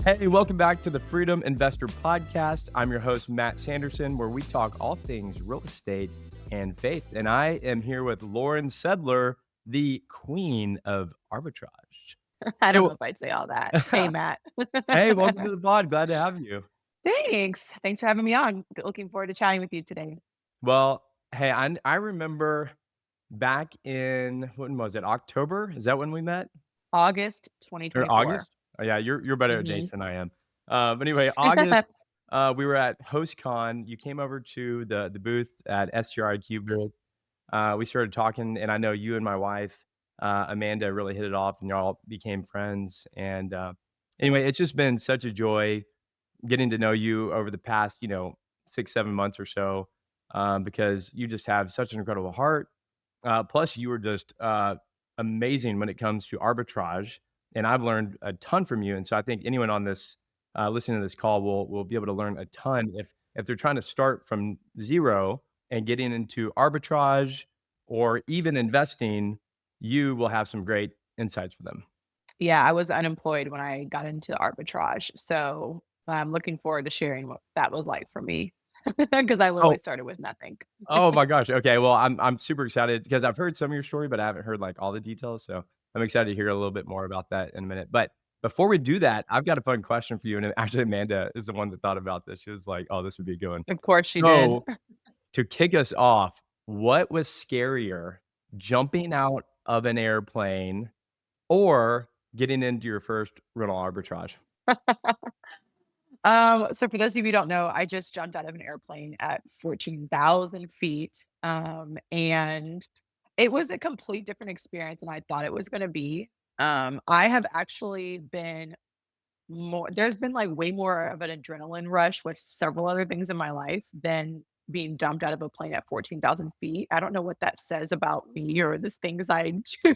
Hey, welcome back to the Freedom Investor Podcast. I'm your host, Matt Sanderson, where we talk all things real estate and faith. And I am here with Lauren Sedler, the queen of arbitrage. I Hey, don't know if I'd say all that. Hey, Matt. hey, welcome to the pod. Glad to have you. Thanks. Thanks for having me on. Looking forward to chatting with you today. Well, hey, I remember back in, when was it, October? Is that when we met? August Or 2024. August? Oh, yeah, you're better at hmm dates than I am. But anyway, August, we were at HostCon. You came over to the booth at STR IQ booth. We started talking, and I know you and my wife, Amanda, really hit it off, and y'all became friends. And anyway, it's just been such a joy getting to know you over the past, 6, 7 months or so, because you just have such an incredible heart. Plus, you were just amazing when it comes to arbitrage, and I've learned a ton from you. And so I think anyone on this listening to this call will be able to learn a ton if they're trying to start from zero and getting into arbitrage or even investing. You will have some great insights for them. Yeah, I was unemployed when I got into arbitrage. So I'm looking forward to sharing what that was like for me because I literally Oh, started with nothing. oh my gosh. Okay, well, I'm super excited because I've heard some of your story, but I haven't heard like all the details. So I'm excited to hear a little bit more about that in a minute. But before we do that, I've got a fun question for you. And actually, Amanda is the one that thought about this. She was like, "Oh, this would be a good one." Of course she did. So to kick us off, what was scarier, jumping out of an airplane or getting into your first rental arbitrage? So for those of you who don't know, I just jumped out of an airplane at 14,000 feet. And it was a complete different experience than I thought it was going to be. I have actually been there's been like way more of an adrenaline rush with several other things in my life than being dumped out of a plane at 14,000 feet. I don't know what that says about me or the things I do.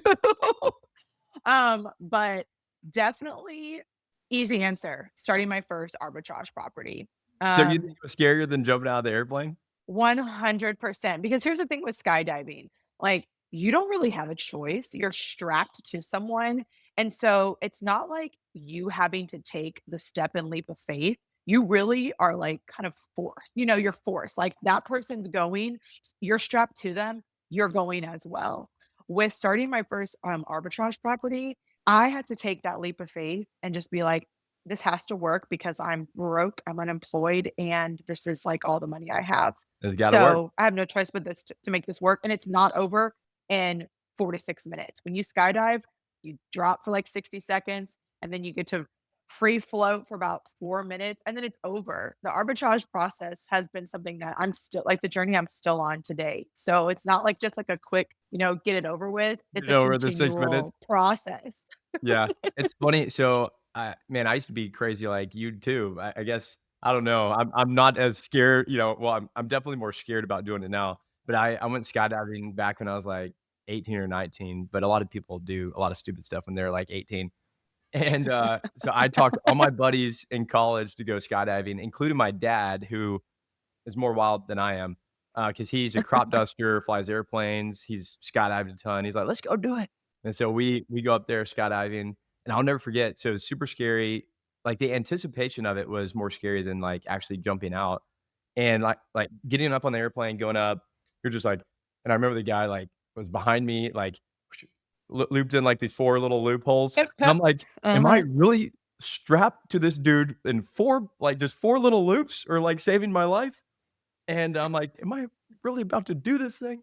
But definitely easy answer, starting my first arbitrage property. So you think Um, it was scarier than jumping out of the airplane? 100%. Because here's the thing with skydiving, like you don't really have a choice. You're strapped to someone. And so it's not like you having to take the step and leap of faith. You really are like kind of forced, you're forced. Like that person's going, you're strapped to them, you're going as well. With starting my first arbitrage property, I had to take that leap of faith and just be like, this has to work because I'm broke, I'm unemployed, and this is like all the money I have. It's gotta work. So I have no choice but this to make this work. And it's not over in 4 to 6 minutes. When you skydive, you drop for like 60 seconds and then you get to free float for about 4 minutes and then it's over. The arbitrage process has been something that I'm still like the journey I'm still on today. So it's not like just like a quick, get it over with. It's a Over the 6 minutes? continual process. Yeah, it's funny. So, man, I used to be crazy like you too. I guess I don't know. I'm not as scared. Well, I'm definitely more scared about doing it now. But I went skydiving back when I was like 18 or 19. But a lot of people do a lot of stupid stuff when they're like 18. And so I talked all my buddies in college to go skydiving, including my dad, who is more wild than I am, because he's a crop duster, flies airplanes, he's skydived a ton. He's like, "Let's go do it." And so we go up there skydiving, and I'll never forget. So it's super scary. Like the anticipation of it was more scary than like actually jumping out. And like getting up on the airplane, going up, you're just like, and I remember the guy like was behind me, like looped in like these 4 little loopholes. And I'm like, am I Uh-huh. really strapped to this dude in 4, like just 4 little loops or like saving my life? And I'm like, "Am I really about to do this thing?"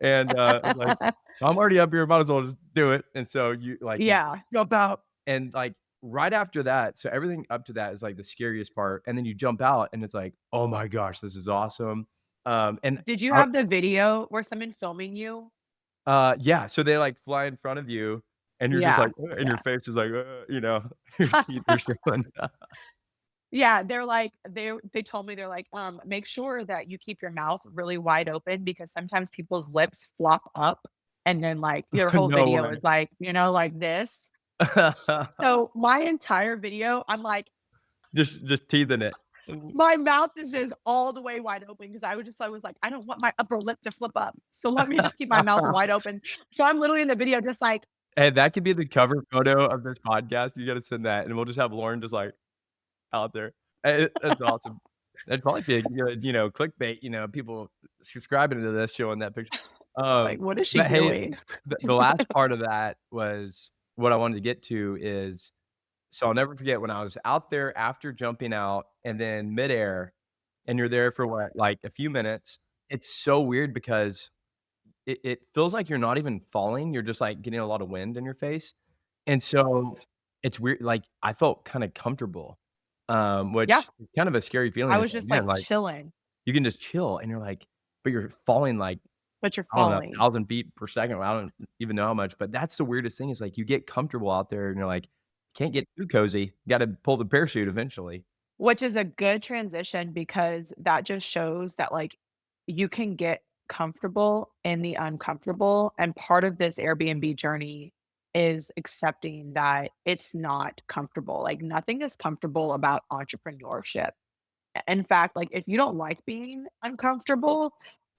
And, I'm like, "I'm already up here, might as well just do it." And so you Yeah. jump out and, like, right after that, so everything up to that is, like, the scariest part, and then you jump out and it's like, "Oh my gosh, this is awesome." And Did you I have the video where someone filming you? yeah, so they, like, fly in front of you, and you're just Yeah. like, and your Yeah. face is like, your teeth are showing. Yeah, they're like they told me they're like, make sure that you keep your mouth really wide open because sometimes people's lips flop up and then like your whole No video way. is like, like this. So my entire video, I'm like, Just teething it. my mouth is just all the way wide open because I was like, I don't want my upper lip to flip up. So let me just keep my mouth wide open. So I'm literally in the video just like, Hey, that could be the cover photo of this podcast. You gotta send that, and we'll just have Lauren just like out there. That's awesome. That'd probably be a good, clickbait, people subscribing to this, showing that picture. Like, what is she But hey, doing? the last part of that was what I wanted to get to is so I'll never forget when I was out there after jumping out and then midair, and you're there for what, like a few minutes. It's so weird because it feels like you're not even falling, you're just, like, getting a lot of wind in your face, and so it's weird, like, I felt kinda comfortable, Yeah, which is kind of a scary feeling. I It's was like, just man, like like, chilling, you can just chill, and you're like but you're falling, like, but you're I don't know, falling, 1,000 feet per second, I don't even know how much, but that's the weirdest thing is, like, you get comfortable out there, and you're like, "Can't get too cozy, gotta pull the parachute eventually." which is a good transition because that just shows that, like, you can get comfortable in the uncomfortable, and part of this Airbnb journey is accepting that it's not comfortable, like, nothing is comfortable about entrepreneurship. In fact, like, if you don't like being uncomfortable,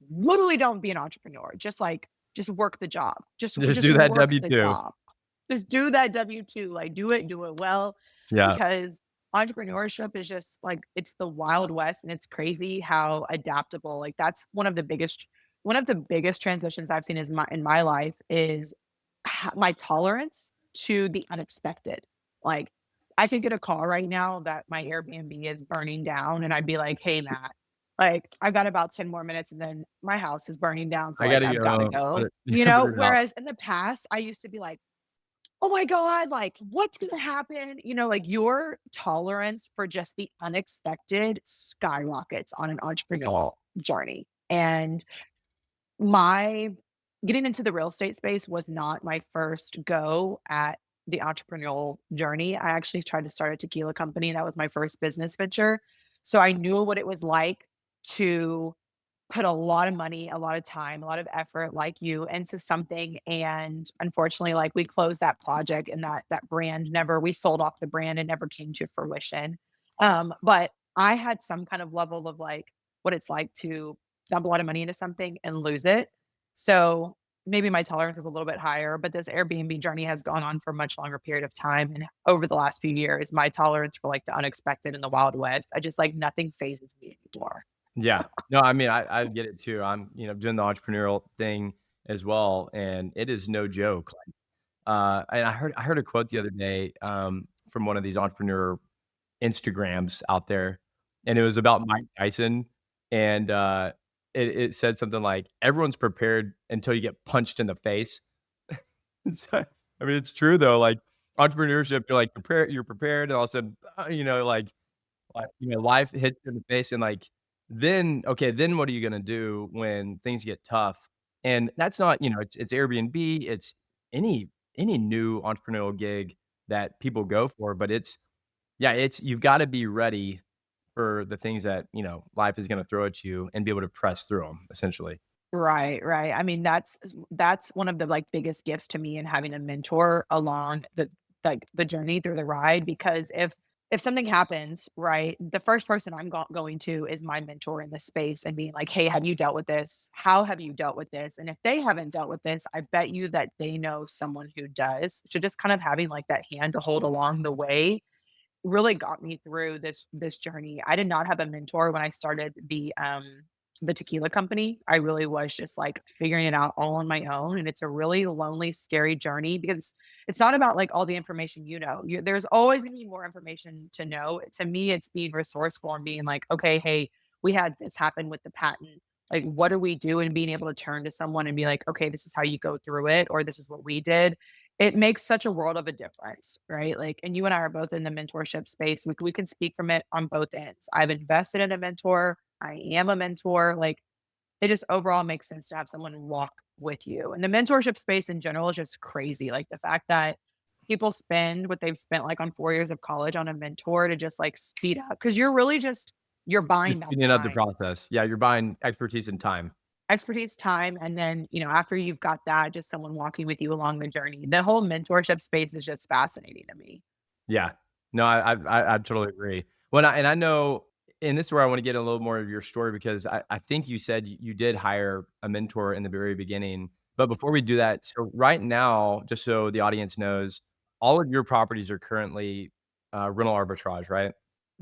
literally don't be an entrepreneur, just work the job, Just just do that work the W-2. job. Just do that W-2, like, do it well, Yeah. because entrepreneurship is just, like, it's the Wild West, and it's crazy how adaptable, like, that's one of the biggest transitions I've seen is my in my life is my tolerance to the unexpected. Like, I could get a call right now that my Airbnb is burning down, and I'd be like, "Hey, Matt, like, I've got about 10 more minutes, and then my house is burning down, so, I like, gotta I've gotta go, go." you gotta put it out. Whereas in the past, I used to be like, "Oh my god, like, what's gonna happen?" Like, your tolerance for just the unexpected skyrockets on an entrepreneurial journey, and my getting into the real estate space was not my first go at the entrepreneurial journey. I actually tried to start a tequila company. That was my first business venture. So I knew what it was like to put a lot of money, a lot of time, a lot of effort like you into something. And unfortunately, like we closed that project and that brand never we sold off the brand and never came to fruition. But I had some kind of level of like what it's like to dump a lot of money into something and lose it. So maybe my tolerance is a little bit higher, but this Airbnb journey has gone on for a much longer period of time. And over the last few years, my tolerance for like the unexpected and the Wild West, I just like nothing phases me anymore. Yeah. No, I mean, I get it too. I'm, doing the entrepreneurial thing as well, and it is no joke. Like, and I heard a quote the other day, from one of these entrepreneur Instagrams out there, and it was about Mike Tyson, and, it said something like, "Everyone's prepared until you get punched in the face." So, I mean, it's true though, like, entrepreneurship, you're prepared, and all of a sudden, life hits you in the face and, like, then okay, then what are you gonna do when things get tough? And that's not it's Airbnb, it's any new entrepreneurial gig that people go for, but it's yeah, it's you've gotta be ready for the things that, life is gonna throw at you and be able to press through them essentially. Right, right. I mean, that's one of the, like, biggest gifts to me in having a mentor along the journey through the ride, because if something happens, right, the first person I'm going to is my mentor in the space and being like, "Hey, have you dealt with this? How have you dealt with this?" And if they haven't dealt with this, I bet you that they know someone who does. So just kind of having, like, that hand to hold along the way really got me through this journey. I did not have a mentor when I started the tequila company. I really was just like figuring it out all on my own, and it's a really lonely, scary journey because it's not about like all the information you know. There's always going to be more information to know. To me, it's being resourceful and being like, okay, hey, we had this happen with the patent. Like, what do we do? And being able to turn to someone and be like, okay, this is how you go through it, or this is what we did. It makes such a world of a difference, right? Like, and you and I are both in the mentorship space. We can speak from it on both ends. I've invested in a mentor. I am a mentor. Like, it just overall makes sense to have someone walk with you. And the mentorship space in general is just crazy. Like the fact that people spend what they've spent like on 4 years of college on a mentor to just like speed up because you're really just you're You're buying that speeding up the time, process. Yeah, you're buying expertise and time. expertise, time, and then after you've got that, just someone walking with you along the journey. The whole mentorship space is just fascinating to me. Yeah. No, I totally agree. Well, I know and this is where I wanna get a little more of your story because I think you said you did hire a mentor in the very beginning. But before we do that, so right now, just so the audience knows, all of your properties are currently, rental arbitrage, right?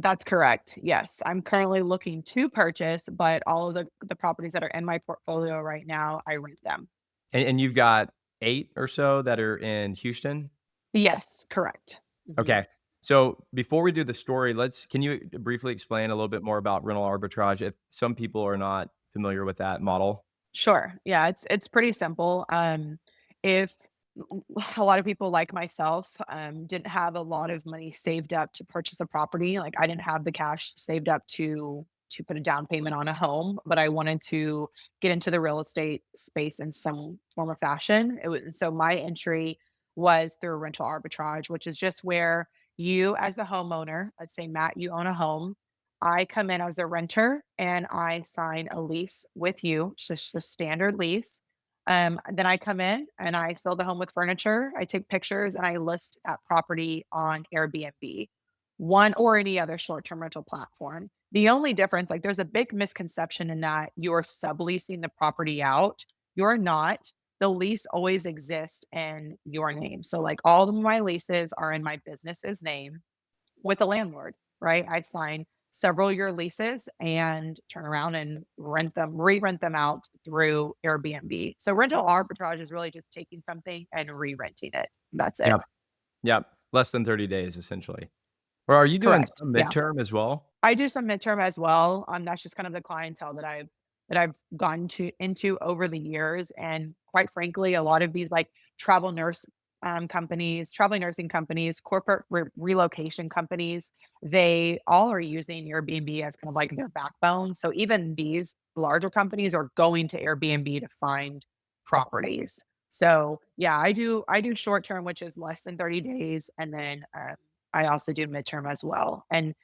That's correct. Yes, I'm currently looking to purchase, but all of the properties that are in my portfolio right now, I rent them. And you've got 8 or so that are in Houston? Yes, correct. Mhm. Okay. So before we do the story, can you briefly explain a little bit more about rental arbitrage if some people are not familiar with that model? Sure. Yeah, it's pretty simple. If a lot of people like myself didn't have a lot of money saved up to purchase a property, like I didn't have the cash saved up to put a down payment on a home, but I wanted to get into the real estate space in some form or fashion. So my entry was through rental arbitrage, which is just where you as a homeowner, let's say Matt, you own a home. I come in as a renter and I sign a lease with you, just a standard lease. Then I come in and I fill the home with furniture. I take pictures and I list that property on Airbnb, one or any other short term rental platform. The only difference, like there's a big misconception in that you're subleasing the property out. You're not. The lease always exists in your name. So, like all of my leases are in my business's name with a landlord, right? I sign several year leases and turn around and re-rent them out through Airbnb. So rental arbitrage is really just taking something and re-renting it. That's it. Yep. Yep. Less than 30 days, essentially. Or are you doing Correct. some Yeah. midterm as well? I do some midterm as well. That's just kind of the clientele that I've gone to into over the years. And quite frankly, a lot of these like travel nurse companies, traveling nursing companies, corporate relocation companies, they all are using Airbnb as kind of like their backbone. So even these larger companies are going to Airbnb to find properties. So yeah, I do short term, which is less than 30 days, and then I also do midterm as well. And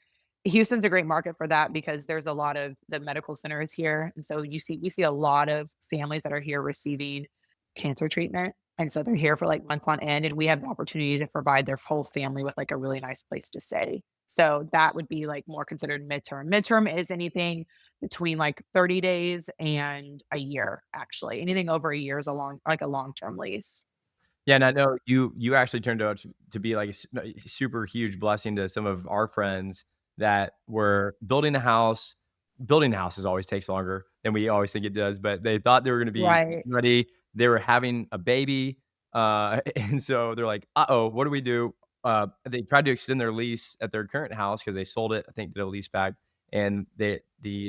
Houston's a great market for that because there's a lot of the medical centers here, and so we see a lot of families that are here receiving cancer treatment, and so they're here for, like, months on end, and we have the opportunity to provide their whole family with, like, a really nice place to stay. So that would be, like, more considered midterm. Midterm is anything between, like, 30 days and a year, actually. Anything over a year is a long-term lease. Yeah, and I know you actually turned out to be like a super huge blessing to some of our friends that were building a house. Building houses always takes longer than we always think it does, but they thought they were gonna be Right. ready. They were having a baby, and so they're like, "Uh-oh, what do we do?" They tried to extend their lease at their current house because they sold it, I think, did a lease back, and the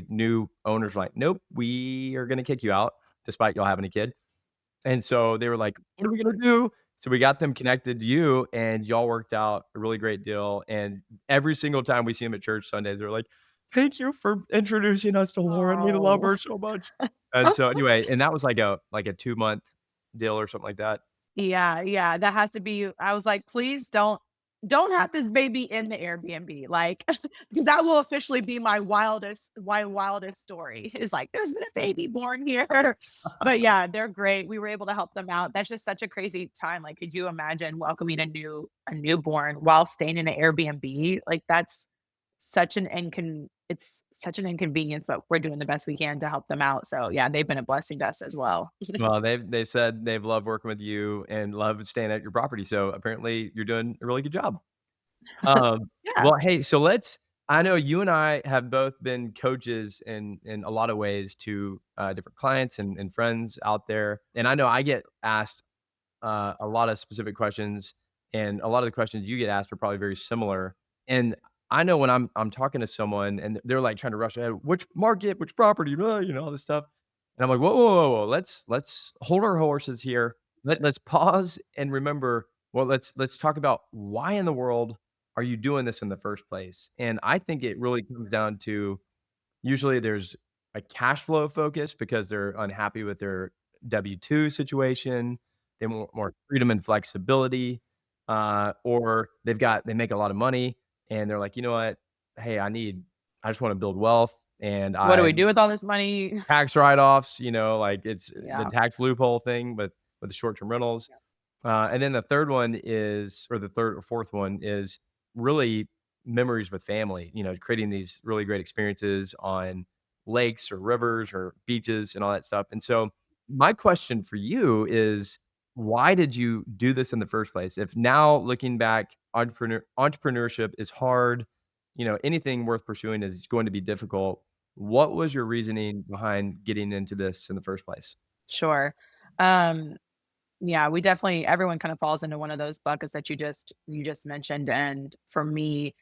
new owners were like, "Nope, we are gonna kick you out despite y'all having a kid." And so they were like, "What are we gonna do?" So we got them connected to you, and y'all worked out a really great deal, and every single time we see them at church Sundays, they're like, "Thank you for introducing us to Lauren, we love Oh. her so much." And so anyway, and that was like a 2-month deal or something like that. Yeah, yeah, that has to be I was like, "Please don't have this baby in the Airbnb," like, because that will officially be my wildest story, is like, "There's been a baby born here." But yeah, they're great, we were able to help them out. That's just such a crazy time, like, could you imagine welcoming a newborn while staying in an Airbnb? Like, that's it's such an inconvenience, but we're doing the best we can to help them out. So, yeah, they've been a blessing to us as well. Well, they've said they've loved working with you and love staying at your property, so apparently you're doing a really good job. Yeah. Well, hey, so I know you and I have both been coaches in a lot of ways to, different clients and friends out there, and I know I get asked, a lot of specific questions, and a lot of the questions you get asked are probably very similar, and I know when I'm talking to someone and they're, like, trying to rush ahead, "Which market? Which property?" All this stuff, and I'm like, "Whoa, whoa, whoa, whoa, let's hold our horses here. Let's pause and remember, well, let's talk about why in the world are you doing this in the first place?" And I think it really comes down to usually there's a cash flow focus because they're unhappy with their W-2 situation. They want more freedom and flexibility, or they make a lot of money and they're like, "You know what? Hey, I just wanna build wealth and What do I we do with all this money? tax write-offs," like it's the Yeah. tax loophole thing, but with the short-term rentals. And then the third one is or the third or fourth one is really memories with family, creating these really great experiences on lakes or rivers or beaches and all that stuff. And so my question for you is why did you do this in the first place? If now looking back, entrepreneurship is hard, anything worth pursuing is going to be difficult. What was your reasoning behind getting into this in the first place? Sure. Um, yeah, we definitely everyone kind of falls into one of those buckets that you just mentioned, and for me,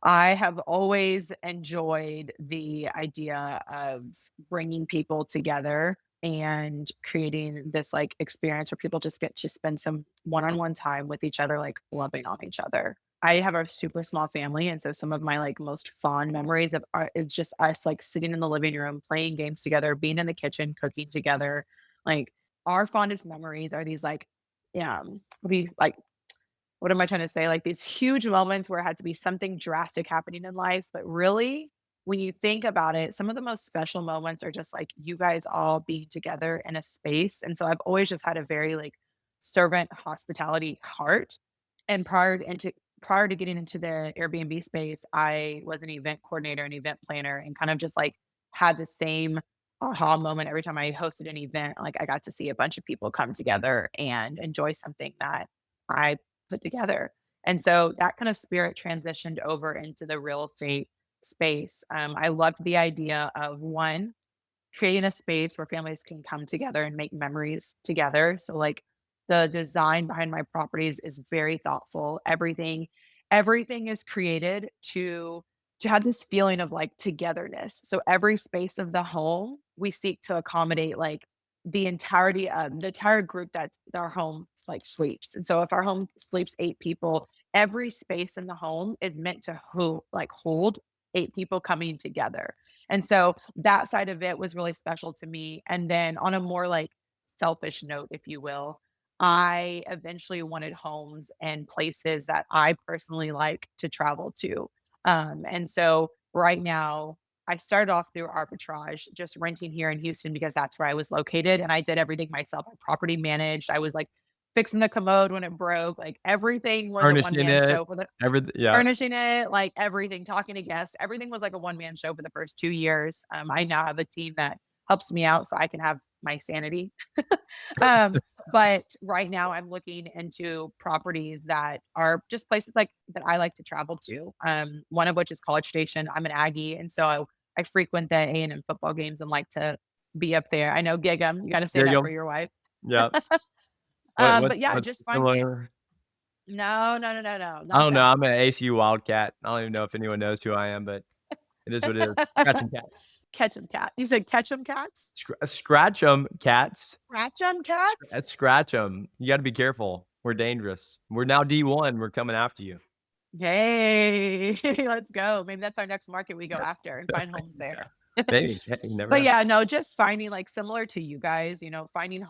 I have always enjoyed the idea of bringing people together and creating this like experience where people just get to spend some one-on-one time with each other, like loving on each other. I have a super small family, and so some of my like most fond memories of is just us like sitting in the living room, playing games together, being in the kitchen, cooking together. Like our fondest memories are these like, what am I trying to say? Like these huge moments where it had to be something drastic happening in life. But really, when you think about it, some of the most special moments are just like you guys all being together in a space. And so I've always just had a very like servant hospitality heart. And prior to getting into the Airbnb space, I was an event coordinator and event planner and kind of just like had the same aha moment every time I hosted an event. Like I got to see a bunch of people come together and enjoy something that I put together. And so that kind of spirit transitioned over into the real estate space. I loved the idea of one, creating a space where families can come together and make memories together. So like the design behind my properties is very thoughtful. Everything is created to have this feeling of like togetherness. So every space of the home, we seek to accommodate like the entire group that's our home like sleeps. And so if our home sleeps 8 people, every space in the home is meant to hold 8 people coming together. And so that side of it was really special to me. And then on a more like selfish note, if you will, I eventually wanted homes and places that I personally like to travel to. And so right now, I started off through Arbitrage, just renting here in Houston because that's where I was located. And I did everything myself. I property managed. I was like fixing the commode when it broke. Like everything was a one Furnishing man it, show for the everything, yeah. furnishing it, like everything, talking to guests. Everything was like a one man show for the first 2 years. I now have a team that helps me out so I can have my sanity. um, but right now I'm looking into properties that are just places like that I like to travel to. One of which is College Station. I'm an Aggie, and so I frequent the A&M football games and like to be up there. I know gig 'em. You got to say There you that for go. your wife. Yeah. What But yeah, what's just find similar? no, no, no, no, no, I not don't know, that. I'm an ASU Wildcat. I don't even know if anyone knows who I am, but it is what it is. Scratch 'em cats. Catch 'em cat. You said catch 'em cats? Scratch 'em cats. Scratch 'em cats? Scratch 'em. You gotta be careful. We're dangerous. We're now D1, we're coming after you. Yay. Let's go. Maybe that's our next market we go after and find homes Yeah. there. Maybe. Hey, you never But know. yeah, no, just finding like similar to you guys, finding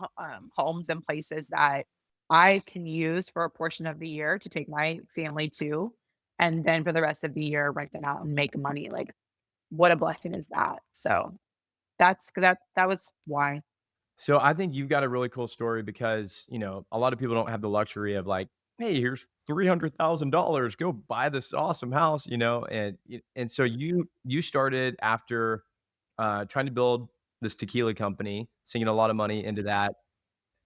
homes and places that I can use for a portion of the year to take my family to, and then for the rest of the year, rent it out and make money. Like, what a blessing is that? So that was why. So I think you've got a really cool story because, a lot of people don't have the luxury of like, "Hey, here's $300,000. Go buy this awesome house," and so you started after, trying to build this tequila company, sinking a lot of money into that,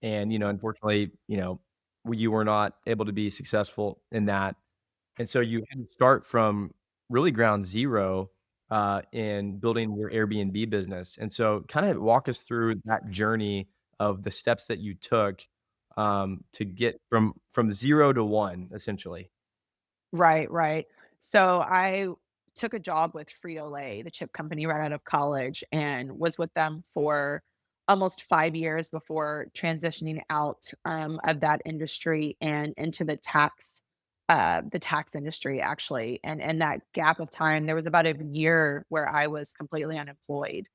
and, unfortunately, you were not able to be successful in that. And so you had to start from really ground zero, in building your Airbnb business. And so kind of walk us through that journey of the steps that you took, to get from 0 to 1, essentially. Right, right. So I took a job with Frito-Lay, the chip company, right out of college, and was with them for almost 5 years before transitioning out of that industry and into the tax industry actually. And in that gap of time, there was about a year where I was completely unemployed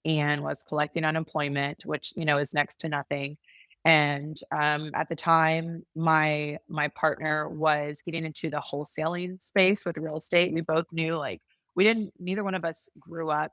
and was collecting unemployment, which is next to nothing. And at the time, my partner was getting into the wholesaling space with real estate. We both knew like we didn't neither one of us grew up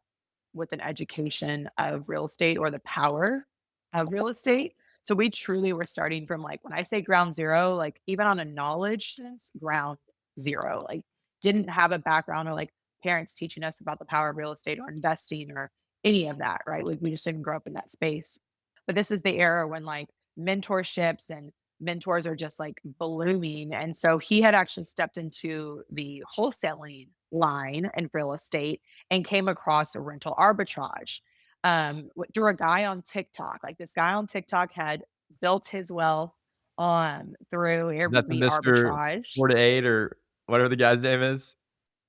with an education of real estate or the power of real estate. So we truly were starting from like when I say ground zero, like even on a knowledge sense, ground zero. Like didn't have a background or like parents teaching us about the power of real estate or investing or any of that, right? Like we just didn't grow up in that space. But this is the era when like mentorships and mentors are just like blooming. And so he had actually stepped into the wholesaling line in real estate and came across a rental arbitrage through a guy on TikTok. Like this guy on TikTok had built his wealth through Is that the Airbnb Mr. arbitrage. 4 to 8 or whatever the guy's name is?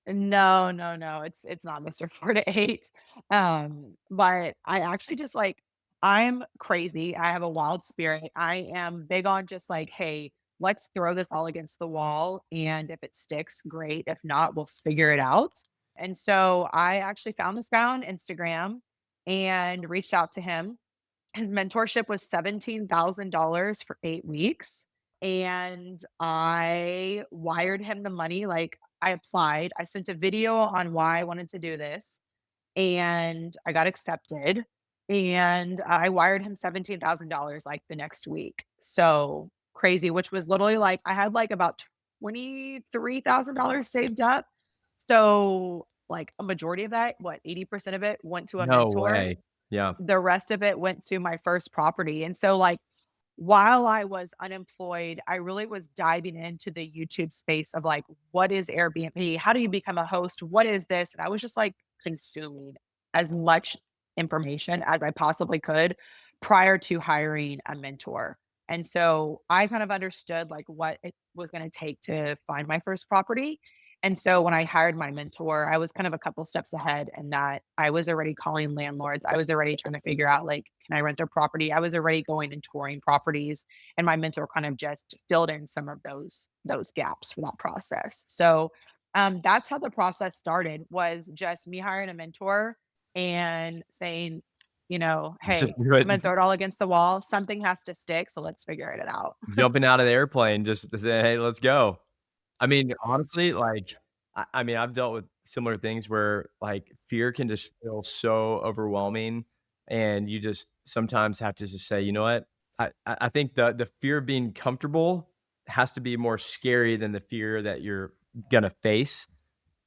No, no, no, it's not Mr. 4 to 8. But I actually just like I'm crazy. I have a wild spirit. I am big on just like, "Hey, let's throw this all against the wall, and if it sticks, great. If not, we'll figure it out." And so I actually found this guy on Instagram and reached out to him. His mentorship was $17,000 for 8 weeks, and I wired him the money, like, I applied, I sent a video on why I wanted to do this, and I got accepted, and I wired him $17,000, like, the next week. So, crazy, which was literally, like I had, like, about $23,000 saved up. So, like, a majority of that, what, 80% of it went to a No mentor, way. Yeah. the rest of it went to my first property, and so, like, while I was unemployed, I really was diving into the YouTube space of, like, what is Airbnb? How do you become a host? What is this? And I was just, like, consuming as much information as I possibly could prior to hiring a mentor, and so I kind of understood, like, what it was gonna take to find my first property, and so when I hired my mentor, I was kind of a couple steps ahead in that I was already calling landlords. I was already trying to figure out like, can I rent their property? I was already going and touring properties, and my mentor kind of just filled in some of those gaps for that process. So that's how the process started. Was just me hiring a mentor and saying, Just hey, do I'm it. gonna throw it all against the wall. Something has to stick, so let's figure it out. Jumping out of the airplane just to say, "Hey, let's go." I mean, honestly, like, I mean, I've dealt with similar things where, like, fear can just feel so overwhelming, and you just sometimes have to just say, "You know what?" I think the fear of being comfortable has to be more scary than the fear that you're gonna face,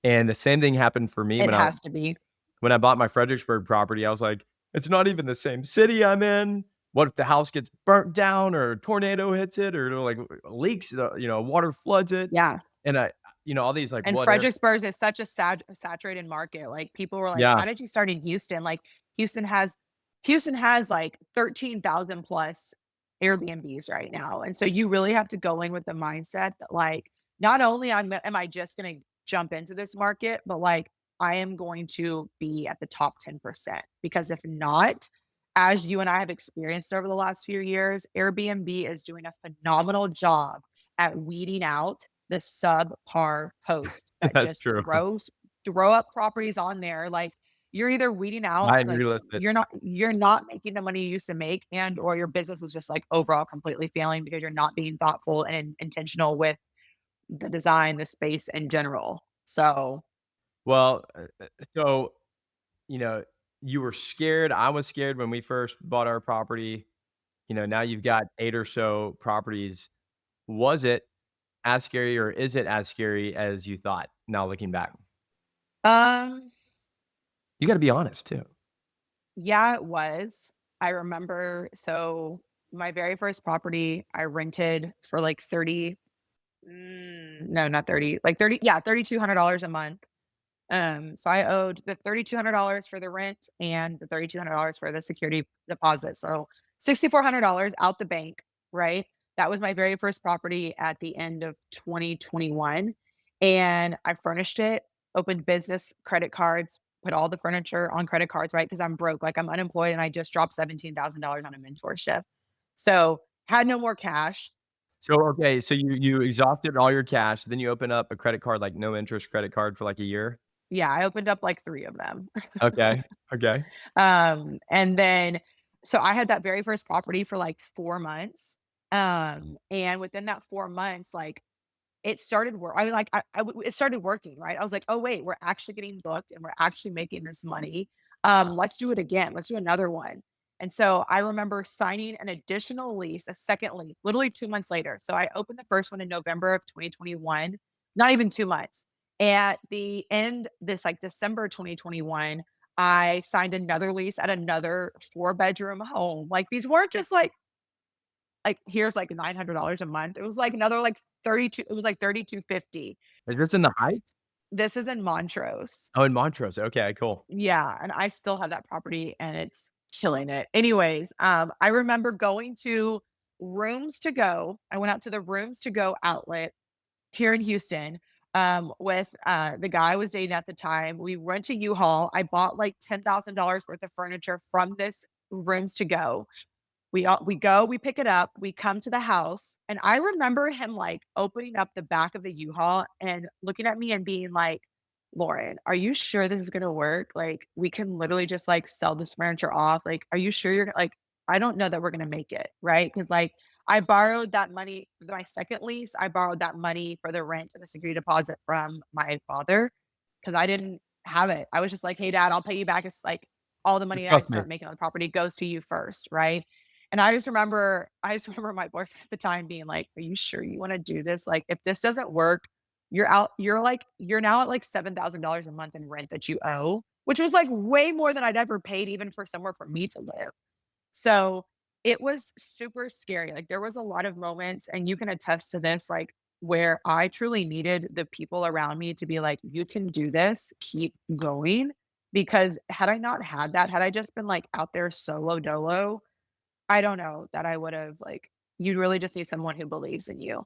and the same thing happened for me It has to be. when I bought my Fredericksburg property. I was like, "It's not even the same city I'm in. What if the house gets burnt down or a tornado hits it or, like, leaks, water floods it?" Yeah. And all these, like, And what if. Fredericksburg is such a saturated market, like, people were like, Yeah, "How did you start in Houston?" Like, Houston has Houston has, like, 13,000 plus Airbnbs right now, and so you really have to go in with the mindset that, like, not only am I just gonna jump into this market, but, like, I am going to be at the top 10%, because if not, as you and I have experienced over the last few years, Airbnb is doing a phenomenal job at weeding out the subpar host that that's just true. throw up properties on there. Like, you're either weeding out, Buy and like, relist it. you're not making the money you used to make, and or your business is just like overall completely failing because you're not being thoughtful and intentional with the design, the space in general. So Well, so, you know, you were scared, I was scared when we first bought our property. Now you've got 8 or so properties. Was it as scary or is it as scary as you thought now looking back? um You gotta be honest too. yeah, it was. I remember, so my very first property I rented for like 30, no, not 30, like 30, yeah, $3,200 a month. So I owed the $3,200 for the rent and the $3,200 for the security deposit. So $6,400 out the bank, right? That was my very first property at the end of 2021. And I furnished it, opened business credit cards, put all the furniture on credit cards, right? Because I'm broke, like I'm unemployed, and I just dropped $17,000 on a mentorship. So had no more cash. So, okay, so you exhausted all your cash, then you open up a credit card, like, no interest credit card for, like, a year? Yeah, I opened up like three of them. Okay, okay. And then so I had that very first property for like 4 months. And within that 4 months, like, it started work I mean, like, it started working, right? I was like, "Oh, wait, we're actually getting booked and we're actually making this money. Let's do it again. Let's do another one." And so I remember signing an additional lease, a second lease, literally 2 months later. So I opened the first one in November of 2021, not even 2 months. At the end, this like December 2021, I signed another lease at another four-bedroom home. Like, these weren't just like, here's like $900 a month. It was like another like 32, it was like 3250. Is this in the Heights? This is in Montrose. Oh, in Montrose. Okay, cool. Yeah, and I still have that property and it's killing it. Anyways, I remember going to Rooms to Go. I went out to the Rooms to Go outlet here in Houston, with, the guy I was dating at the time. We went to U-Haul. I bought like $10,000 worth of furniture from this Rooms to Go. We go, we pick it up, we come to the house, and I remember him, like, opening up the back of the U-Haul and looking at me and being like, "Lauren, are you sure this is gonna work? Like, we can literally just, like, sell this furniture off. Like, are you sure you're like, I don't know that we're gonna make it," right? Because like, I borrowed that money for my second lease, I borrowed that money for the rent and the security deposit from my father because I didn't have it. I was just like, "Hey, dad, I'll pay you back." It's like all the money I Trust me. start making on the property goes to you first, right? And I just remember my boyfriend at the time being like, "Are you sure you wanna do this? Like, if this doesn't work, you're now at like $7,000 a month in rent that you owe," which was like way more than I'd ever paid even for somewhere for me to live. So, it was super scary. Like, there was a lot of moments, and you can attest to this, like, where I truly needed the people around me to be like, "You can do this, keep going." Because had I not had that, had I just been, like, out there solo dolo, I don't know that I would've, like, you really just need someone who believes in you.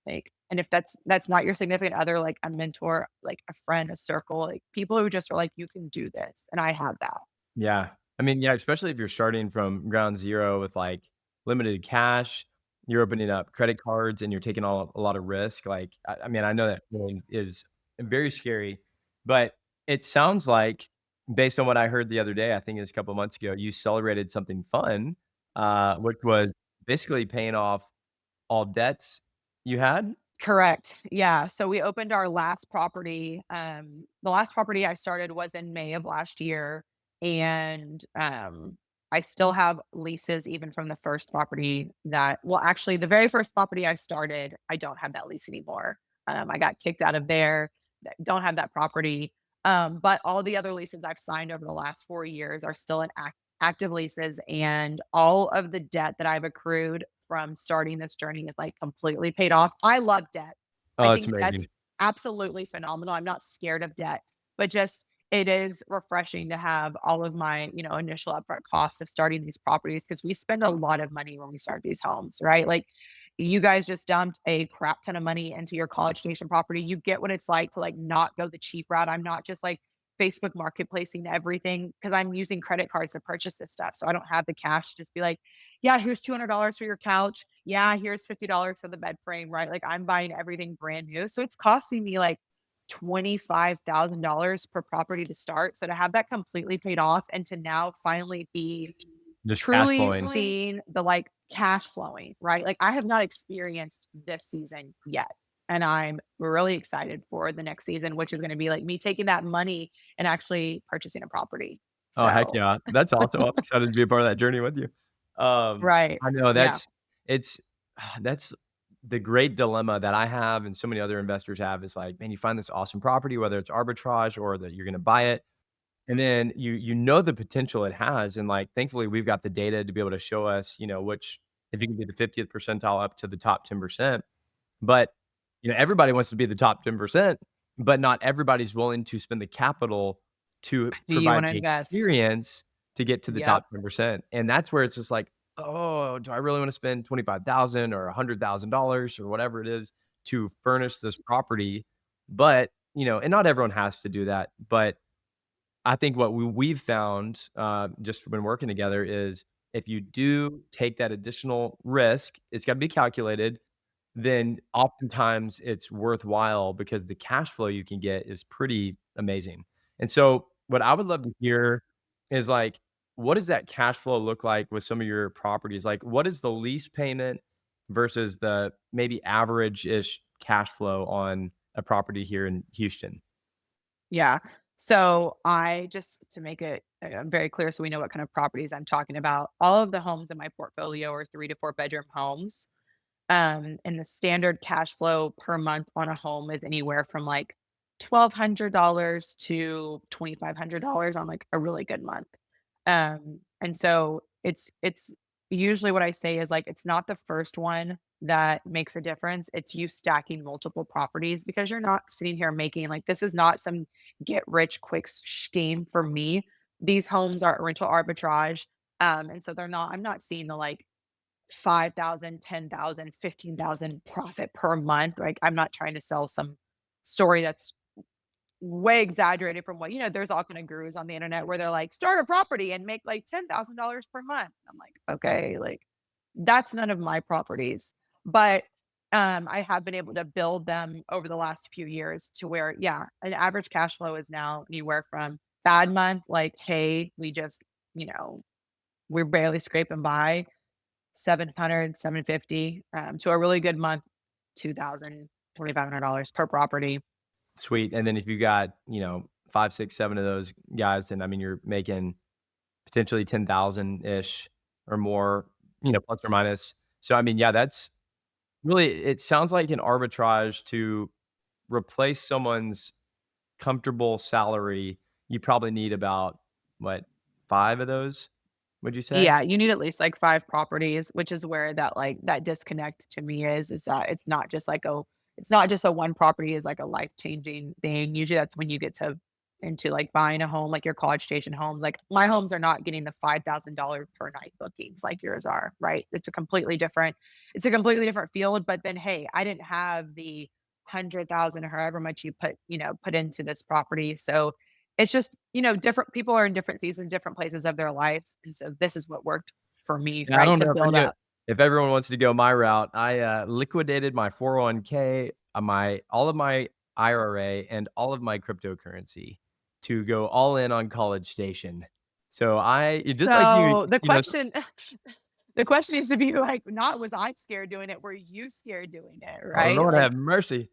Like, and if that's not your significant other, like a mentor, like a friend, a circle, like people who just are like, "You can do this," and I have that. Yeah. I mean, yeah, especially if you're starting from ground zero with, like, limited cash, you're opening up credit cards, and you're taking a lot of risk, like, I mean, I know that feeling is very scary, but it sounds like, based on what I heard the other day, I think it was a couple months ago, you celebrated something fun, which was basically paying off all debts you had? Correct. Yeah. So we opened our last property. The last property I started was in May of last year. And I still have leases even from the first property well, actually, the very first property I started, I don't have that lease anymore. I got kicked out of there, don't have that property. But all the other leases I've signed over the last 4 years are still in active leases. And all of the debt that I've accrued from starting this journey is, like, completely paid off. I love debt. I Oh, that's think that's amazing. absolutely phenomenal. I'm not scared of debt, but just it is refreshing to have all of my, initial upfront costs of starting these properties because we spend a lot of money when we start these homes, right? Like, you guys just dumped a crap ton of money into your college station property. You get what it's like to, like, not go the cheap route. I'm not just, like, Facebook marketplacing everything because I'm using credit cards to purchase this stuff, so I don't have the cash to just be like, "Yeah, here's $200 for your couch. Yeah, here's $50 for the bed frame," right? Like, I'm buying everything brand new, so it's costing me, like, $25,000 per property to start, so to have that completely paid off and to now finally be Just cash truly flowing. seeing the, like, cash flowing, right? Like, I have not experienced this season yet, and I'm really excited for the next season, which is gonna be, like, me taking that money and actually purchasing a property. Oh, heck So yeah. That's awesome. I'm excited to be a part of that journey with you. right. I know Yeah. it's that's the great dilemma that I have and so many other investors have is like, man, you find this awesome property, whether it's arbitrage or that you're gonna buy it, and then you know the potential it has, and, like, thankfully, we've got the data to be able to show us, which if you can be the 50th percentile up to the top 10%, but, everybody wants to be the top 10%, but not everybody's willing to spend the capital to Do you provide wanna the invest? experience to get to the Yep. top 10%, and that's where it's just like, "Oh, do I really wanna spend 25,000 or $100,000 or whatever it is to furnish this property?" But, and not everyone has to do that, but I think what we've found, just when working together is if you do take that additional risk, it's gotta be calculated, then oftentimes it's worthwhile because the cash flow you can get is pretty amazing. And so what I would love to hear is, like, what does that cash flow look like with some of your properties? Like, what is the lease payment versus the maybe average-ish cash flow on a property here in Houston? Yeah. So I just to make it very clear so we know what kind of properties I'm talking about, all of the homes in my portfolio are 3 to 4 bedroom homes. And the standard cash flow per month on a home is anywhere from like $1,200 to $2,500 on like a really good month. And so it's usually what I say is like, it's not the first one that makes a difference. It's you stacking multiple properties because you're not sitting here making like, this is not some get rich quick scheme for me. These homes are rental arbitrage. And so I'm not seeing the like 5,000, 10,000, 15,000 profit per month. Like I'm not trying to sell some story that's way exaggerated from what, there's all kind of gurus on the internet where they're like, start a property and make like $10,000 per month. I'm like, okay, like that's none of my properties. But I have been able to build them over the last few years to where, yeah, an average cash flow is now anywhere from bad month, like, hey, you know, we're barely scraping by 700, 750, to a really good month, 2,000, $2,500 per property. Sweet, and then if you got, 5, 6, 7 of those guys, then, I mean, you're making potentially 10,000-ish or more, plus or minus. So, I mean, yeah, that's really it sounds like an arbitrage to replace someone's comfortable salary, you probably need about, what, 5 of those, would you say? Yeah, you need at least, like, 5 properties, which is where that, like, that disconnect to me is that it's not just a one property is, like, a life-changing thing. Usually, that's when you get to into, like, buying a home, like your College Station homes. Like, my homes are not getting the $5,000 per night bookings like yours are, right? It's a completely different field, but then, hey, I didn't have the 100,000 or however much you put into this property, so it's just, different people are in different seasons, different places of their lives, and so this is what worked for me, Yeah, I right, don't to know build up. if everyone wants to go my route. I, liquidated my 401k, my all of my IRA, and all of my cryptocurrency to go all in on College Station. So just like So, the question needs to be, like, not was I scared doing it, were you scared doing it, oh, right? Lord Like, have mercy.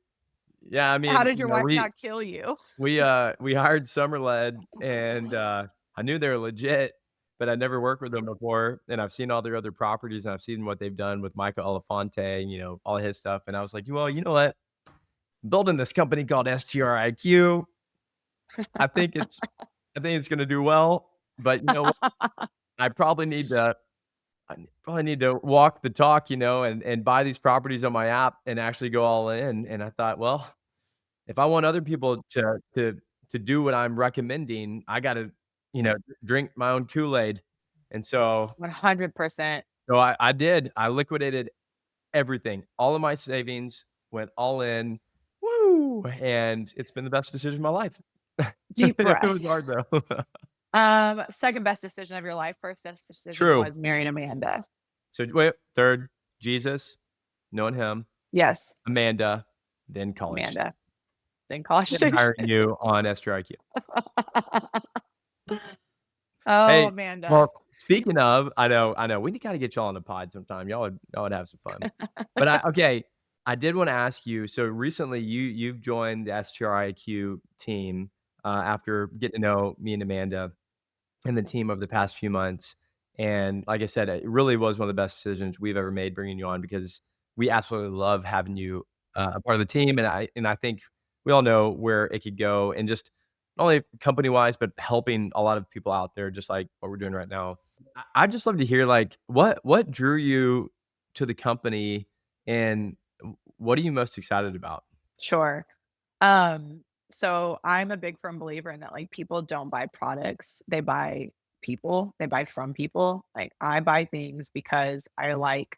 Yeah, I how mean, did your wife not kill you? we hired Summerled, and, I knew they were legit, but I never worked with them before, and I've seen all their other properties, and I've seen what they've done with Michael Elefante, all his stuff, and I was like, "Well, you know what? Building this company called STR IQ. I think it's I think it's gonna do well, but you know what? I probably need to walk the talk, and buy these properties on my app and actually go all in." And I thought, "Well, if I want other people to do what I'm recommending, I gotta, drink my own Kool-Aid." And so 100%. I did. I liquidated everything. All of my savings went all in. Woo! And it's been the best decision of my life. Deep It was breaths. hard though. Second best decision of your life, first best decision True. was marrying Amanda. So wait, 3rd, Jesus, knowing him, Yes, Amanda, then college. Amanda, then College Then Station. hiring you on STR IQ. Oh, Hey, Amanda. well, speaking of, I know, we gotta get y'all on the pod sometime. Y'all would have some fun. But I did wanna ask you, so recently you've joined the STR IQ team, after getting to know me and Amanda and the team over the past few months. And like I said, it really was one of the best decisions we've ever made bringing you on because we absolutely love having you a part of the team. And I think we all know where it could go, and just not only company wise, but helping a lot of people out there, just like what we're doing right now. I'd just love to hear like what drew you to the company, and what are you most excited about? Sure. Um, so I'm a big firm believer in that, like, people don't buy products, they buy people, they buy from people. Like, I buy things because I like,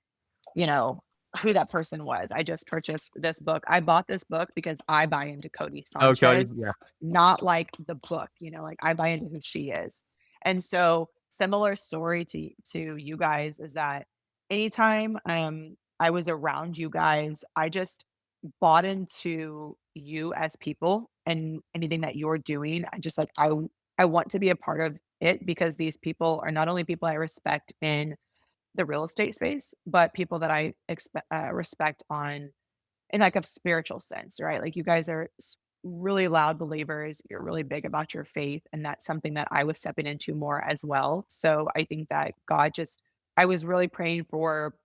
you know, who that person was. I just purchased this book. I bought this book because I buy into Cody Oh, Cody, Sanchez, yeah. not like the book, like I buy into who she is. And so similar story to you guys is that anytime I was around you guys, I just bought into you as people and anything that you're doing. I want to be a part of it because these people are not only people I respect in the real estate space, but people that respect on in like a spiritual sense, right? Like you guys are really loud believers. You're really big about your faith, and that's something that I was stepping into more as well. So I think that I was really praying for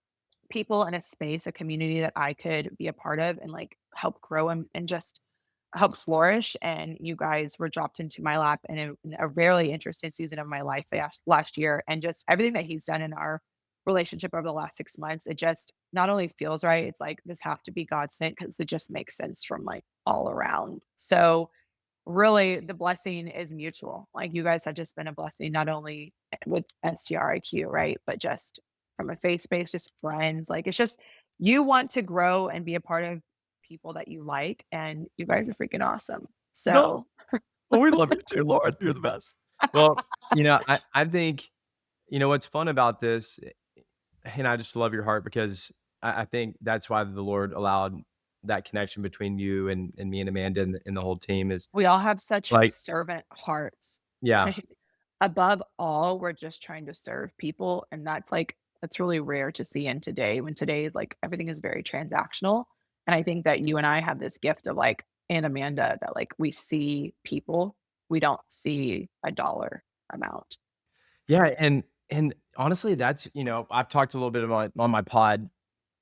people in a space, a community that I could be a part of and like help grow and just help flourish. And you guys were dropped into my lap in a really interesting season of my life last year. And just everything that he's done in our relationship over the last 6 months, it just not only feels right, it's like this have to be God sent because it just makes sense from like all around. So really the blessing is mutual. Like you guys have just been a blessing, not only with STR IQ, right? But just from a faith space, just friends. Like it's just you want to grow and be a part of people that you like, and you guys are freaking awesome. No. So Well, we love you too, Lauren. You're the best. Well, I think, what's fun about this, and I just love your heart because I think that's why the Lord allowed that connection between you and me and Amanda and the whole team is we all have such like, servant hearts. yeah. Above all, we're just trying to serve people, and that's really rare to see in today when today is like everything is very transactional. And I think that you and I have this gift of like and Amanda that like we see people, we don't see a dollar amount. Yeah, and honestly, that's, I've talked a little bit about on my pod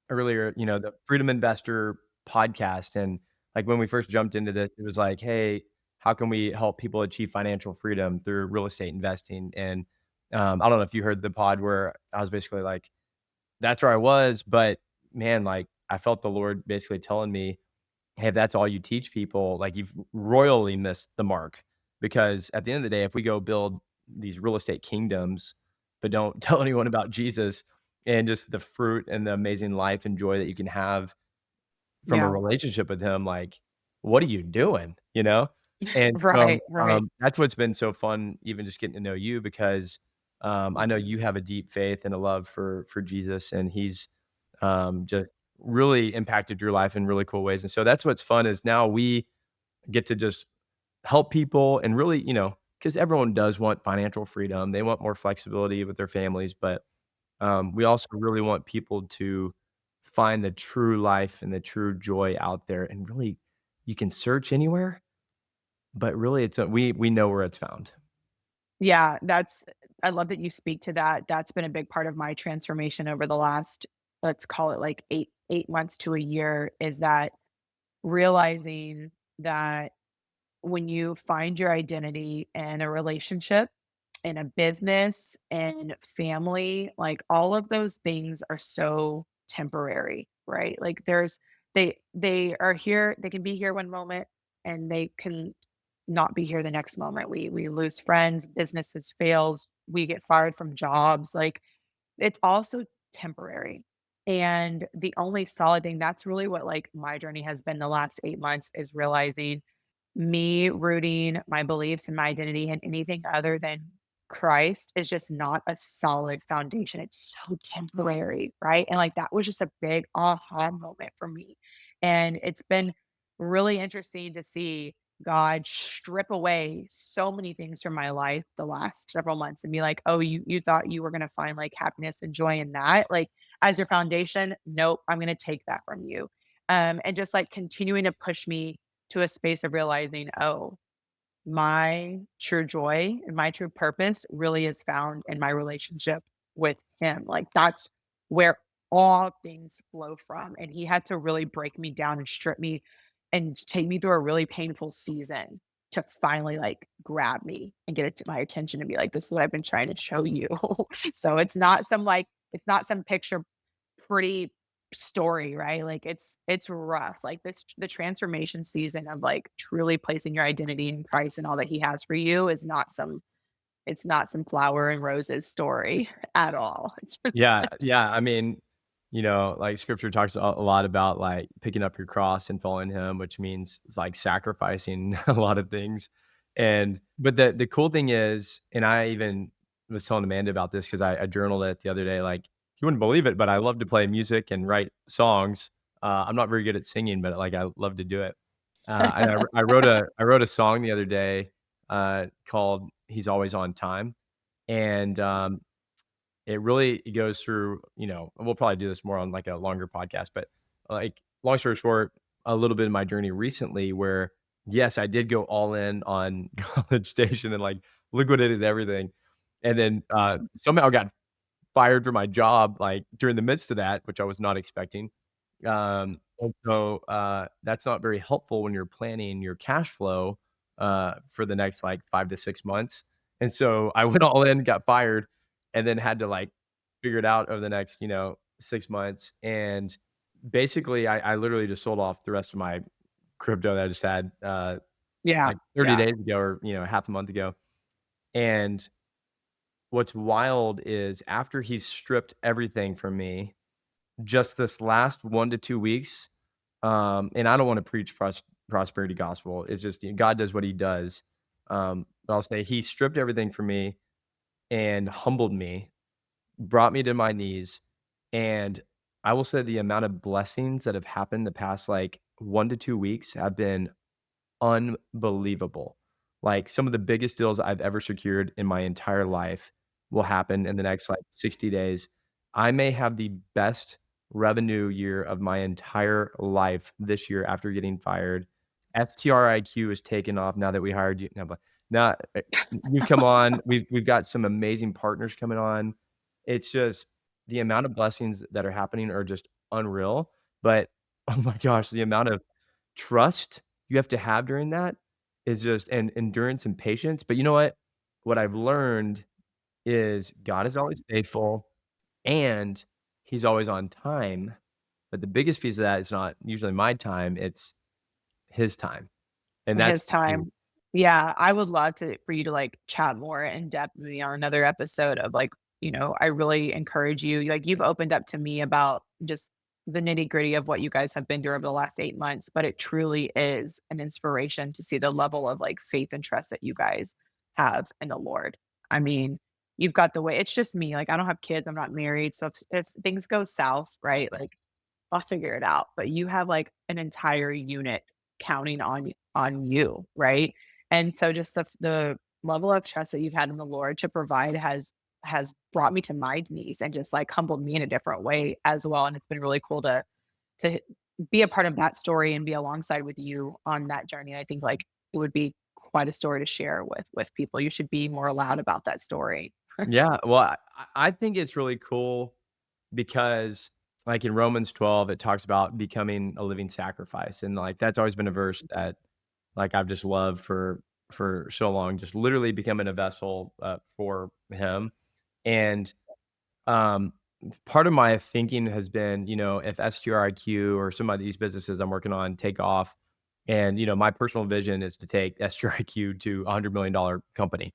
earlier, the Freedom Investor podcast, and, like, when we first jumped into this, it was like, "Hey, how can we help people achieve financial freedom through real estate investing?" And, I don't know if you heard the pod where I was basically like, that's where I was, but man, like, I felt the Lord basically telling me, "Hey, if that's all you teach people, like, you've royally missed the mark." Because at the end of the day, if we go build these real estate kingdoms, but don't tell anyone about Jesus and just the fruit and the amazing life and joy that you can have from a Yeah. relationship with him, like, what are you doing, you know? And so, Right, right. that's what's been so fun even just getting to know you because, I know Mhm. you have a deep faith and a love for Jesus, and he's, just really impacted your life in really cool ways, and so that's what's fun is now we get to just help people and really, because everyone does want financial freedom, they want more flexibility with their families, but we also really want people to find the true life and the true joy out there, and really, you can search anywhere, but really we know where it's found. Yeah, that's I love that you speak to that. That's been a big part of my transformation over the last, let's call it like 8 months to a year, is that realizing that when you find your identity in a relationship, in a business, and family, like all of those things are so temporary, right? Like they are here, they can be here one moment and they can not be here the next moment. We lose friends, businesses fails, we get fired from jobs. Like it's also temporary. And the only solid thing that's really what like my journey has been the last 8 months is realizing me rooting my beliefs and my identity in anything other than Christ is just not a solid foundation. It's so temporary, right? And like that was just a big aha moment for me. And it's been really interesting to see God strip away so many things from my life the last several months and be like, "Oh, you thought you were going to find like happiness and joy in that like as your foundation? Nope, I'm going to take that from you." And just like continuing to push me to a space of realizing, oh, my true joy and my true purpose really is found in my relationship with him. Like that's where all things flow from. And he had to really break me down and strip me and take me through a really painful season to finally like grab me and get it to my attention and be like, this is what I've been trying to show you. So it's not some picture pretty story, right? Like it's rough. Like this the transformation season of like truly placing your identity in Christ and all that he has for you is not some it's not some flower and roses story at all. It's Yeah, yeah, I mean, like, scripture talks a lot about, like, picking up your cross and following him, which means, like, sacrificing a lot of things, and but the cool thing is and I even was telling Amanda about this 'cause I journaled it the other day, like, you wouldn't believe it, but I love to play music and write songs. I'm not very good at singing, but, like, I love to do it. And I wrote a song the other day, called "He's Always on Time," and, it goes through, we'll probably do this more on, like, a longer podcast, but, like, long story short, a little bit of my journey recently where, yes, I did go all in on College Station and, like, liquidated everything, and then, somehow got fired from my job, like, during the midst of that, which I was not expecting. And so, that's not very helpful when you're planning your cash flow, for the next, like, 5 to 6 months. And so I went all in, got fired, and then had to, like, figure it out over the next, 6 months, and basically, I literally just sold off the rest of my crypto that I just had, Yeah, like 30 yeah. days ago or, half a month ago, and what's wild is after he's stripped everything from me, just this last 1 to 2 weeks, and I don't wanna preach prosperity gospel, it's just, God does what he does, but I'll say he stripped everything from me and humbled me, brought me to my knees, and I will say the amount of blessings that have happened the past, like, 1 to 2 weeks have been unbelievable. Like, some of the biggest deals I've ever secured in my entire life will happen in the next, like, 60 days. I may have the best revenue year of my entire life this year after getting fired. STR IQ is taken off now that we hired you. No, but now, you've come on. We've got some amazing partners coming on. It's just the amount of blessings that are happening are just unreal, but, oh my gosh, the amount of trust you have to have during that is just and endurance and patience, but you know what? What I've learned is God is always faithful and he's always on time, but the biggest piece of that is not usually my time, it's his time, and that's His the key. time. Yeah, I would love to for you to, like, chat more in depth with me on another episode of, like, I really encourage you, like, you've opened up to me about just the nitty-gritty of what you guys have been through over the last 8 months, but it truly is an inspiration to see the level of, like, faith and trust that you guys have in the Lord. I mean, you've got the way it's just me, like, I don't have kids, I'm not married, so if things go south, right, like, I'll figure it out. But you have like an entire unit counting on you, right? And so just the level of trust that you've had in the Lord to provide has brought me to my knees and just like humbled me in a different way as well. And it's been really cool to be a part of that story and be alongside with you on that journey. I think like it would be quite a story to share with people. You should be more loud about that story. Yeah, well, I think it's really cool because, like, in Romans 12, it talks about becoming a living sacrifice, and, like, that's always been a verse that, like, I've just loved for so long, just literally becoming a vessel, for him, and, um, part of my thinking has been, if STRIQ or some of these businesses I'm working on take off, and, my personal vision is to take STRIQ to a $100 million company,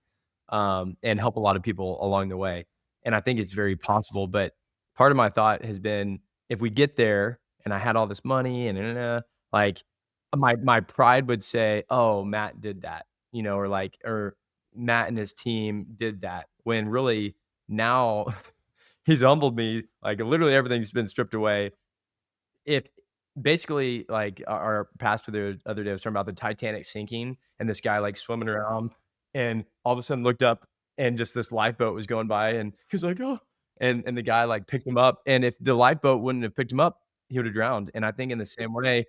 and help a lot of people along the way. And I think it's very possible. But part of my thought has been if we get there and I had all this money and like my pride would say, oh, Matt did that, or Matt and his team did that. When really now he's humbled me. Like literally everything's been stripped away if basically, like, our pastor the other day was talking about the Titanic sinking and this guy, like, swimming around, and all of a sudden looked up and just this lifeboat was going by, and he was like, "Oh," and the guy, like, picked him up, and if the lifeboat wouldn't have picked him up, he would have drowned, and I think in the same way,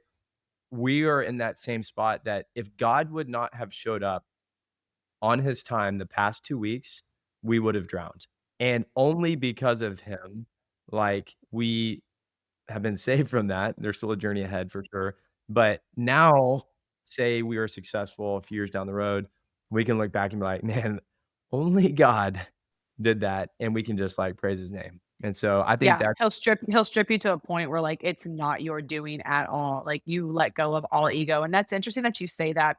we are in that same spot that if God would not have showed up on his time the past 2 weeks, we would have drowned, and only because of him, like, we have been saved from that. There's still a journey ahead for sure. But now, say we are successful a few years down the road, we can look back and be like, man, only God did that. And we can just like praise his name. And so I think Yeah, that he'll strip you to a point where, like, it's not your doing at all, like, you let go of all ego, and that's interesting that you say that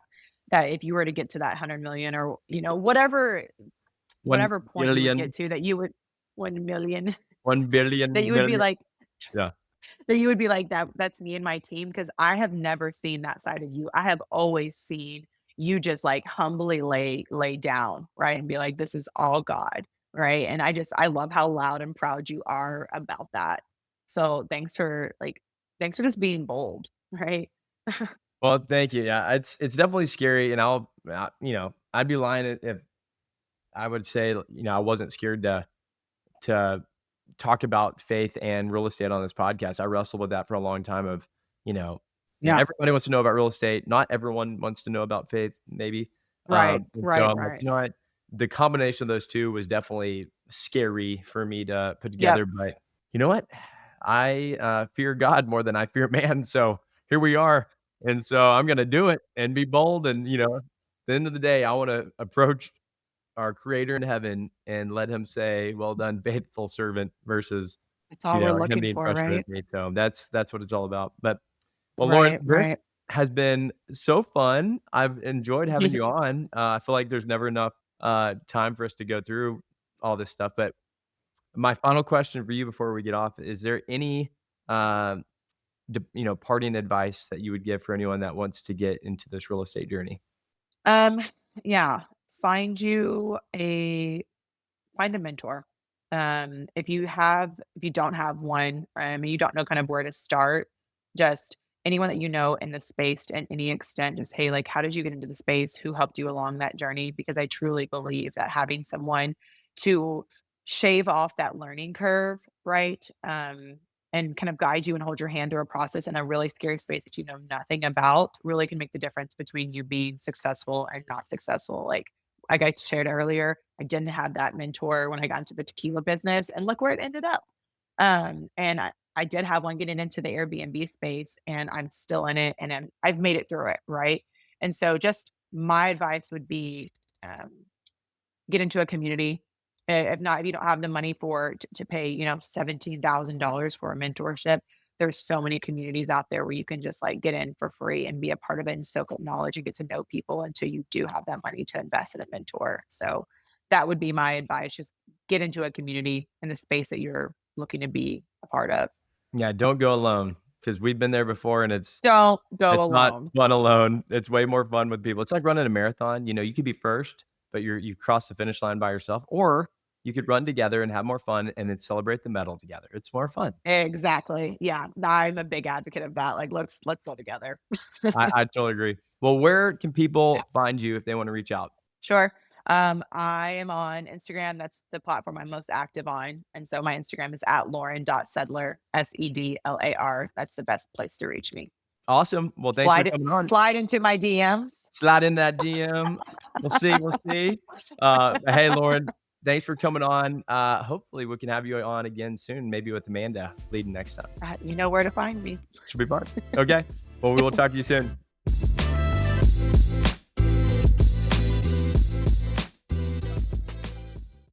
if you were to get to that 100,000,000 or, one whatever point you would get billion, to that you would 1,000,000 one that billion you would be million. like Yeah. that you would be like, that's me and my team because I have never seen that side of you. I have always seen you just, like, humbly lay down, right, and be like, "This is all God," right, and I love how loud and proud you are about that. So, thanks for just being bold, right? Well, thank you. Yeah. It's definitely scary. And I'd be lying if I would say, I wasn't scared to talk about faith and real estate on this podcast. I wrestled with that for a long time of, you know, Yeah. everybody wants to know about real estate. Not everyone wants to know about faith, maybe. Right, And so right, I'm like, right. you know what? The combination of those two was definitely scary for me to put Yep. together. But you know what? I fear God more than I fear man. So here we are. And so I'm going to do it and be bold. And, at the end of the day, I want to approach our creator in heaven and let him say, "Well done, faithful servant," versus, It's all we're him looking being for, frustrated right? with me. So that's what it's all about. But well, Lauren, Right, this right. has been so fun. I've enjoyed having you on. I feel like there's never enough time for us to go through all this stuff. But my final question for you before we get off, is there any um, parting advice that you would give for anyone that wants to get into this real estate journey? Um, yeah, find you a find a mentor. If you don't have one, and you don't know kind of where to start, just anyone that you know in the space to any extent, just hey, like, how did you get into the space? Who helped you along that journey? Because I truly believe that having someone to shave off that learning curve, right? And kind of guide you and hold your hand through a process in a really scary space that you know nothing about really can make the difference between you being successful and not successful. Like I shared earlier, I didn't have that mentor when I got into the tequila business, and look where it ended up. And I did have one getting into the Airbnb space, and I'm still in it, and I've made it through it, right? And so, just my advice would be, um, get into a community. If not, if you don't have the money to pay, $17,000 for a mentorship, there's so many communities out there where you can just like get in for free and be a part of it and soak up knowledge and get to know people until you do have that money to invest in a mentor. So that would be my advice. Just get into a community in the space that you're looking to be a part of. Yeah, don't go alone because we've been there before, and Don't go it's not alone. fun alone. It's way more fun with people. It's like running a marathon. You could be first, but you cross the finish line by yourself, or you could run together and have more fun and then celebrate the medal together. It's more fun. Exactly. Yeah. I'm a big advocate of that. Like let's go together. I totally agree. Well, where can people find you if they want to reach out? Sure. I am on Instagram. That's the platform I'm most active on. And so my Instagram is at Lauren.Sedler, Sedlar. That's the best place to reach me. Awesome. Well, thanks for Slide it, coming on. slide into my DMs. Slide in that DM. We'll see. We'll see. Hey, Lauren, thanks for coming on. Hopefully, we can have you on again soon, maybe with Amanda leading next time. You know where to find me. Should be fun. Okay. Well, we will talk to you soon.